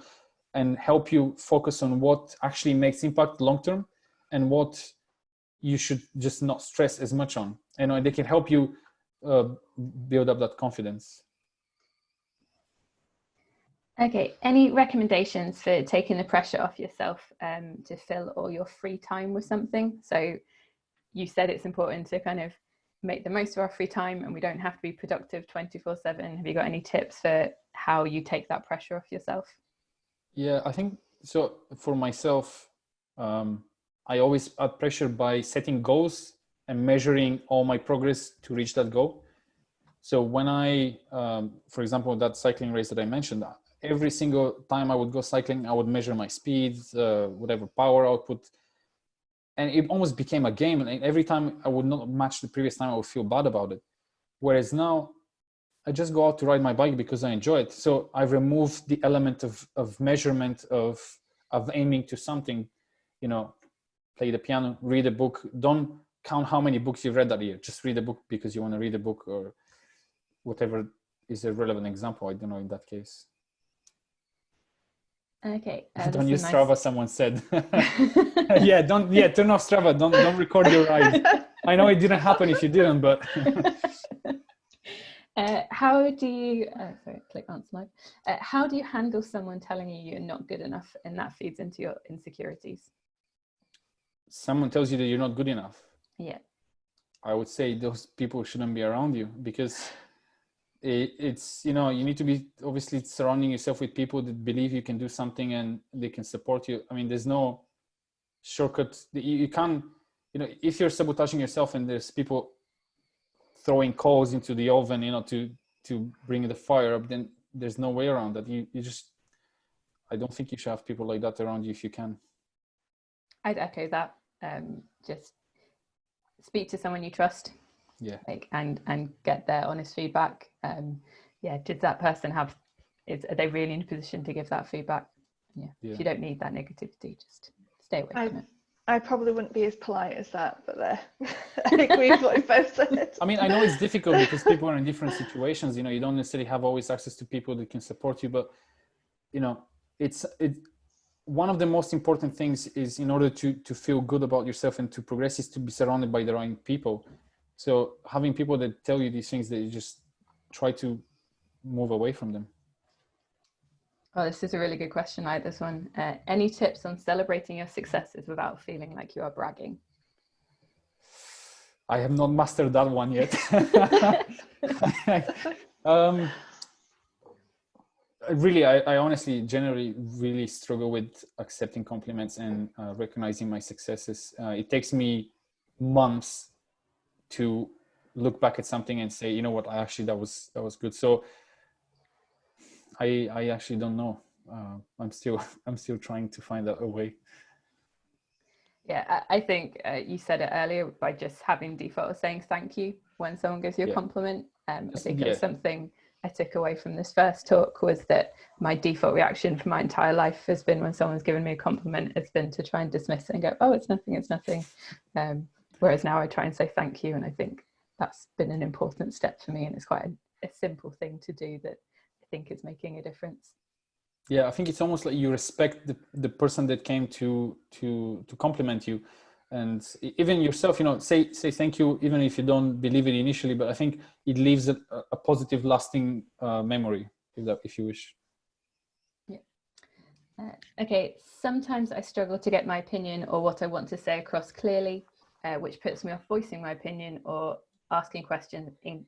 and help you focus on what actually makes impact long-term and what you should just not stress as much on. And they can help you build up that confidence. Okay, any recommendations for taking the pressure off yourself to fill all your free time with something? So you said it's important to kind of make the most of our free time, and we don't have to be productive 24/7. Have you got any tips for how you take that pressure off yourself? Yeah, I think so. For myself, I always add pressure by setting goals and measuring all my progress to reach that goal. So when I, for example, that cycling race that I mentioned, every single time I would go cycling, I would measure my speed, whatever power output, and it almost became a game. And every time I would not match the previous time, I would feel bad about it. Whereas now, I just go out to ride my bike because I enjoy it. So I've removed the element of measurement, of aiming to something. You know, play the piano, read a book. Don't count how many books you've read that year. Just read a book because you want to read a book, or whatever is a relevant example. I don't know in that case. Okay. Don't use Strava, someone said. Yeah, turn off Strava. Don't record your ride. I know it didn't happen if you didn't, but. How do you, sorry, click answer live. How do you handle someone telling you you're not good enough, and that feeds into your insecurities? Someone tells you that you're not good enough. Yeah. I would say those people shouldn't be around you, because it's, you know, you need to be obviously surrounding yourself with people that believe you can do something and they can support you. I mean, there's no shortcut. You can't, you know, if you're sabotaging yourself and there's people throwing coals into the oven, you know, to bring the fire up, then there's no way around that. You just, I don't think you should have people like that around you if you can. I'd echo that. Just speak to someone you trust. Yeah. Like, and get their honest feedback. Yeah, did that person are they really in a position to give that feedback? Yeah. If you don't need that negativity, just stay away from it. I probably wouldn't be as polite as that, but I agree with what you both said. I mean, I know it's difficult because people are in different situations. You know, you don't necessarily have always access to people that can support you, but, you know, one of the most important things is, in order to feel good about yourself and to progress, is to be surrounded by the right people. So having people that tell you these things, that you just try to move away from them. Oh, this is a really good question. I like this one. Any tips on celebrating your successes without feeling like you are bragging? I have not mastered that one yet. Really, I honestly generally really struggle with accepting compliments and recognizing my successes. It takes me months to look back at something and say, you know what, that was good. So I actually don't know. I'm still trying to find a way. Yeah, I think you said it earlier, by just having default of saying thank you when someone gives you a compliment. I think it was something I took away from this first talk, was that my default reaction for my entire life has been, when someone's given me a compliment, has been to try and dismiss it and go, oh, it's nothing. Whereas now I try and say thank you. And I think that's been an important step for me. And it's quite a simple thing to do that I think is making a difference. Yeah, I think it's almost like you respect the person that came to compliment you, and even yourself. Say thank you, even if you don't believe it initially. But I think it leaves a positive, lasting memory, if you wish. Yeah. Okay. Sometimes I struggle to get my opinion or what I want to say across clearly, which puts me off voicing my opinion or asking questions in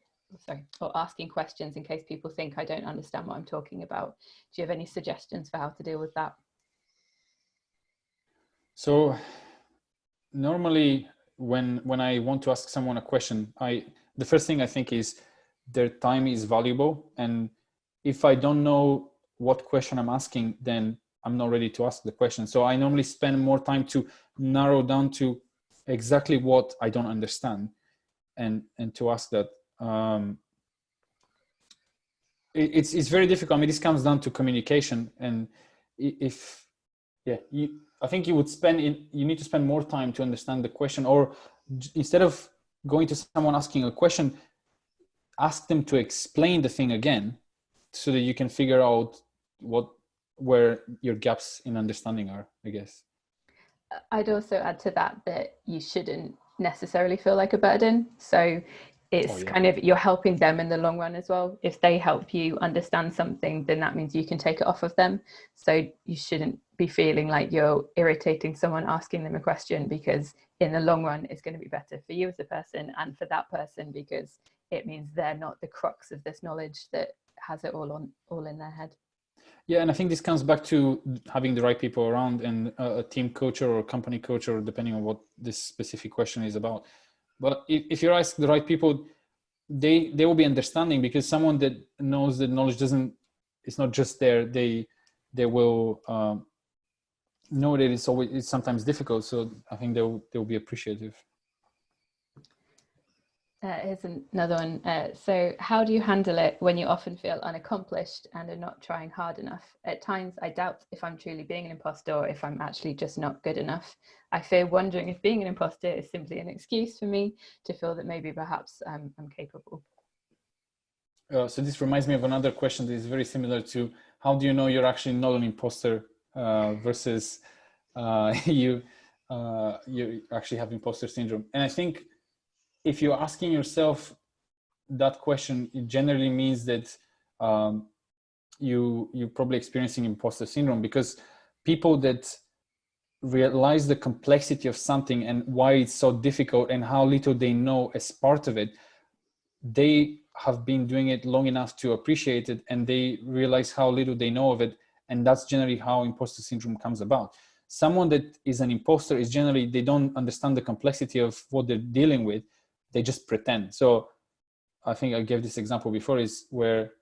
case people think I don't understand what I'm talking about. Do you have any suggestions for how to deal with that? So normally when I want to ask someone a question, the first thing I think is their time is valuable. And if I don't know what question I'm asking, then I'm not ready to ask the question. So I normally spend more time to narrow down to exactly what I don't understand, and to ask that. It's very difficult. I mean, this comes down to communication, and I think you need to spend more time to understand the question, or instead of going to someone asking a question, ask them to explain the thing again, so that you can figure out where your gaps in understanding are, I guess. I'd also add to that you shouldn't necessarily feel like a burden. So it's kind of, you're helping them in the long run as well. If they help you understand something, then that means you can take it off of them. So you shouldn't be feeling like you're irritating someone asking them a question, because in the long run, it's going to be better for you as a person and for that person, because it means they're not the crux of this knowledge that has it all in their head. Yeah, and I think this comes back to having the right people around, and a team culture or company culture, depending on what this specific question is about. But if you ask the right people, they will be understanding, because someone that knows that knowledge it's not just there. They will know that it's sometimes difficult. So I think they'll be appreciative. Here's another one. So how do you handle it when you often feel unaccomplished and are not trying hard enough? At times, I doubt if I'm truly being an imposter or if I'm actually just not good enough. I fear wondering if being an imposter is simply an excuse for me to feel that maybe perhaps I'm capable. So this reminds me of another question that is very similar to, how do you know you're actually not an imposter versus you actually have imposter syndrome? And I think if you're asking yourself that question, it generally means that you're probably experiencing imposter syndrome, because people that realize the complexity of something and why it's so difficult and how little they know as part of it, they have been doing it long enough to appreciate it, and they realize how little they know of it. And that's generally how imposter syndrome comes about. Someone that is an imposter is generally, they don't understand the complexity of what they're dealing with. They just pretend. So I think I gave this example before, is where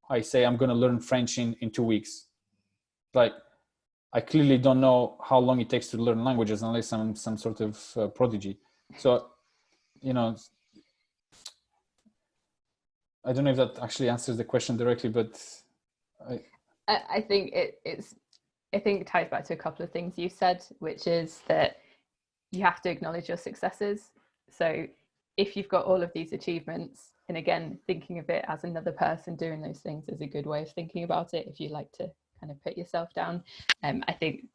I say I'm going to learn French in 2 weeks. Like, I clearly don't know how long it takes to learn languages unless I'm some sort of prodigy. So, I don't know if that actually answers the question directly, but I think it ties back to a couple of things you said, which is that you have to acknowledge your successes. So if you've got all of these achievements, and again, thinking of it as another person doing those things is a good way of thinking about it, if you like to kind of put yourself down. I think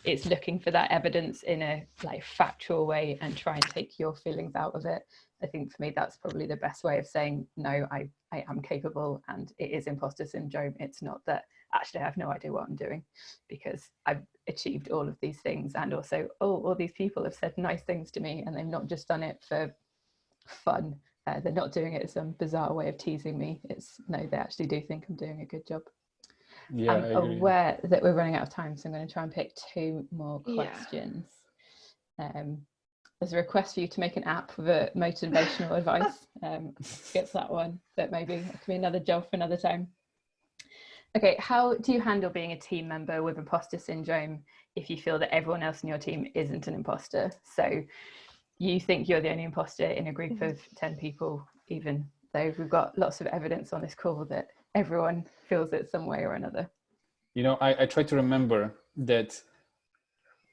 it's looking for that evidence in a like factual way and try and take your feelings out of it. I think for me that's probably the best way of saying no, I am capable and it is imposter syndrome. It's not that actually I have no idea what I'm doing because I've achieved all of these things, and also all these people have said nice things to me and they've not just done it for fun. They're not doing it as some bizarre way of teasing me. It's no, they actually do think I'm doing a good job. Yeah, I'm aware that we're running out of time, so I'm going to try and pick 2 more questions. There's a request for you to make an app with a motivational advice. Skip that one, but maybe it could be another job for another time. Okay, how do you handle being a team member with imposter syndrome if you feel that everyone else in your team isn't an imposter? So you think you're the only imposter in a group of 10 people, even though we've got lots of evidence on this call that everyone feels it some way or another. You know, I try to remember that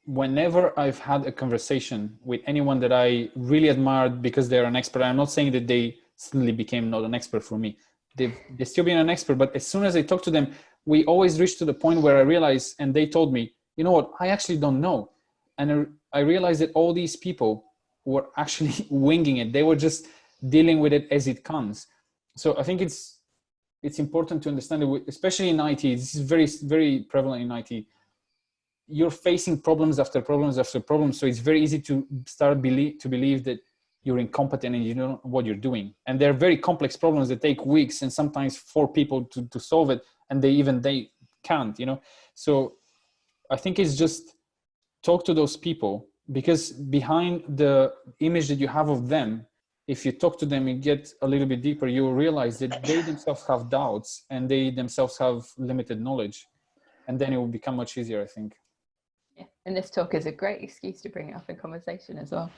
whenever I've had a conversation with anyone that I really admired because they're an expert, I'm not saying that they suddenly became not an expert for me. They're still being an expert, but as soon as I talk to them, we always reach to the point where I realize, and they told me, you know what, I actually don't know. And I realized that all these people were actually winging it. They were just dealing with it as it comes. So I think it's important to understand that, especially in IT, this is very, very prevalent in IT. You're facing problems after problems after problems. So it's very easy to start to believe that you're incompetent and you don't know what you're doing. And they're very complex problems that take weeks and sometimes 4 people to solve it. And they can't, you know? So I think it's just talk to those people, because behind the image that you have of them, if you talk to them and get a little bit deeper, you will realize that they themselves have doubts and they themselves have limited knowledge. And then it will become much easier, I think. Yeah, and this talk is a great excuse to bring it up in conversation as well.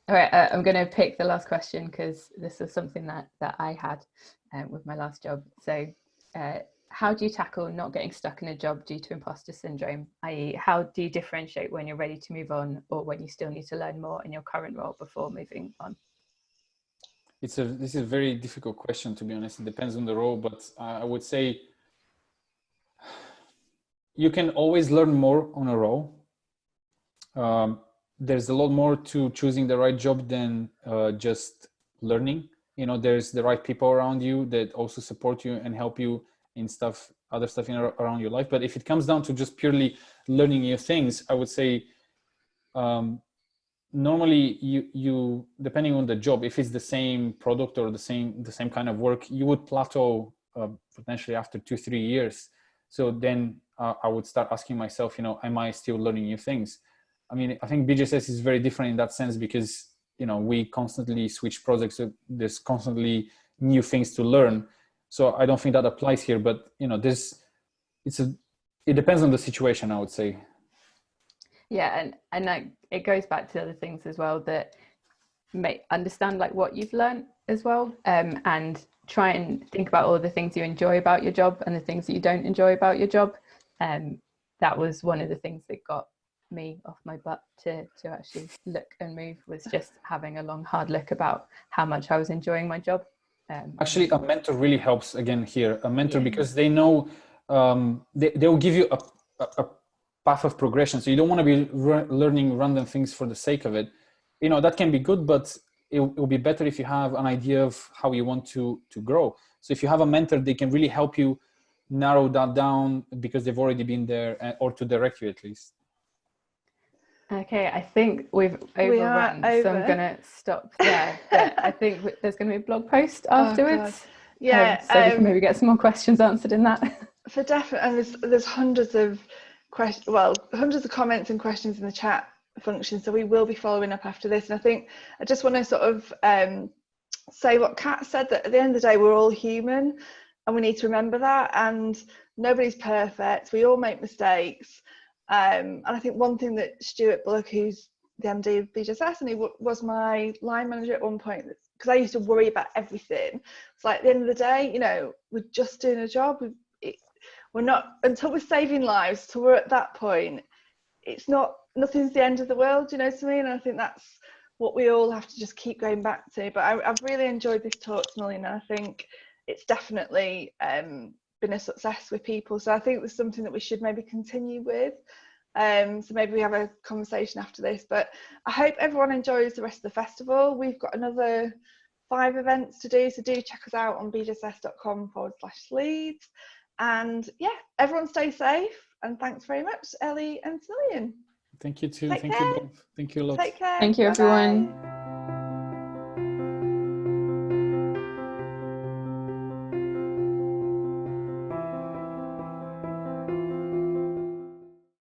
All right, I'm going to pick the last question because this is something that I had with my last job. So how do you tackle not getting stuck in a job due to imposter syndrome? i.e., how do you differentiate when you're ready to move on or when you still need to learn more in your current role before moving on? This is a very difficult question, to be honest. It depends on the role, but I would say you can always learn more on a role. There's a lot more to choosing the right job than just learning. You know, there's the right people around you that also support you and help you in other stuff around your life. But if it comes down to just purely learning new things, I would say normally you depending on the job, if it's the same product or the same kind of work, you would plateau potentially after 2-3 years. So then I would start asking myself, you know, am I still learning new things? I mean, I think BGSS is very different in that sense because, you know, we constantly switch projects. So there's constantly new things to learn. So I don't think that applies here, but you know, it depends on the situation, I would say. Yeah, and like it goes back to other things as well that may understand like what you've learned as well, and try and think about all the things you enjoy about your job and the things that you don't enjoy about your job. That was one of the things that got me off my butt to actually look and move, was just having a long hard look about how much I was enjoying my job. Actually, a mentor really helps again here. A mentor, because they know they will give you a path of progression. So you don't want to be learning random things for the sake of it. You know, that can be good, but it will be better if you have an idea of how you want to grow. So if you have a mentor, they can really help you narrow that down because they've already been there, or to direct you at least. Okay, I think we've overrun, so I'm going to stop there. But I think there's going to be a blog post afterwards. Yeah, so we can maybe get some more questions answered in that. For definite, and there's hundreds of hundreds of comments and questions in the chat function. So we will be following up after this. And I think I just want to sort of say what Kat said, that at the end of the day, we're all human, and we need to remember that. And nobody's perfect. We all make mistakes. And I think one thing that Stuart Bullock, who's the MD of BGSS, and he was my line manager at one point, because I used to worry about everything. It's like at the end of the day, you know, we're just doing a job. We're not, until we're saving lives, till we're at that point, nothing's the end of the world, you know what I mean? And I think that's what we all have to just keep going back to. But I've really enjoyed this talk, Smilyan, and I think it's definitely been a success with people. So I think there's something that we should maybe continue with. So maybe we have a conversation after this, but I hope everyone enjoys the rest of the festival. We've got another 5 events to do, so do check us out on bjss.com/Leeds. And yeah, everyone stay safe, and thanks very much, Ellie and Smilyan. Thank you too. Take Thank care. you both. Thank you a lot. Take care. Thank you, Bye-bye. everyone.